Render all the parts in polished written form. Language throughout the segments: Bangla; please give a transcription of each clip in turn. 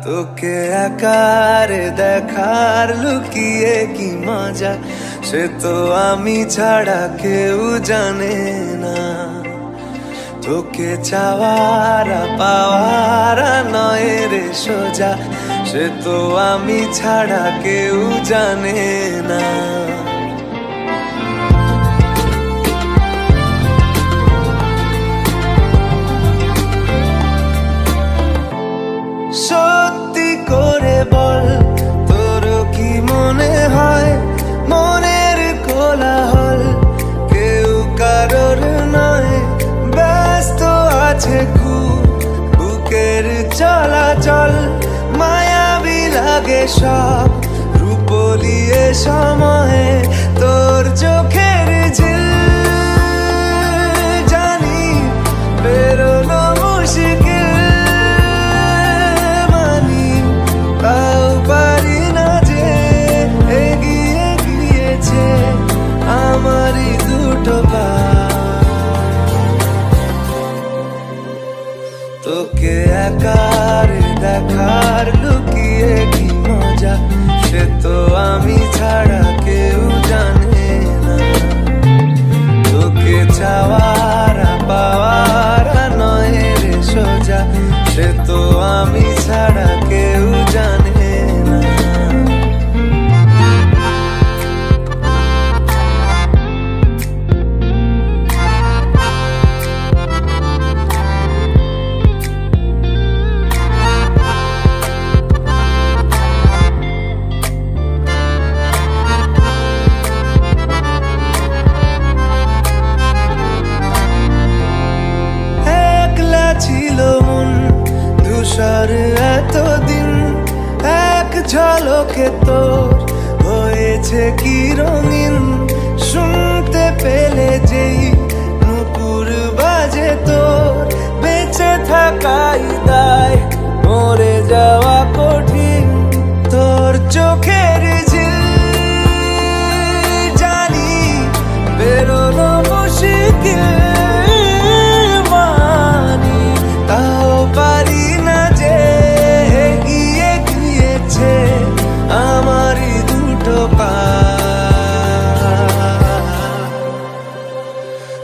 তোকে একারে দেখার লুকিয়ে কি মজা, সে তো আমি ছাড়া কেউ জানে না। তোকে চাওয়ারা পাওয়ারা নয় রে সোজা, সে তো আমি ছাড়া কেউ জানে না। সত্যি করে বল, তোর কি মনে হয় মনের কোলাহল কেউ কারোর নয়, ব্যস্ত আছে খুব বুকের চলাচল, মায়াবী লাগে সব রূপলিয়ে সময়ে তোর চোখের ঝিল, জানি বেরোনো মুশকিল, তাও পারি না যে এগিয়ে গিয়েছে আমারই দুটো পা। তোকে একারে দেখার লুকিয়ে কি মজা, সে তো আমি ছাড়া কেউ জানে না। তোকে চাওয়ারা পাওয়ারা নয় রে সোজা, সে তো আমি ছাড়া কেউ জানে না। ছিল মন ধূসর এতদিন, এক ঝলকে তোর হয়েছে কি রঙিন, শুনতে পেলে যেই নুপুর বাজে তোর, বেঁচে থাকাই দায় মরে যাওয়া কঠিন, তোর চোখের ঝিল, জানি বেরোনো মুশকিল, তাও পারি না যে এগিয়ে গিয়েছে আমারই দুটো পা।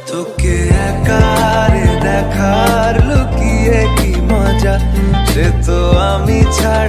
তোকে একারে দেখার লুকিয়ে কি মজা, সে তো আমি ছাড়া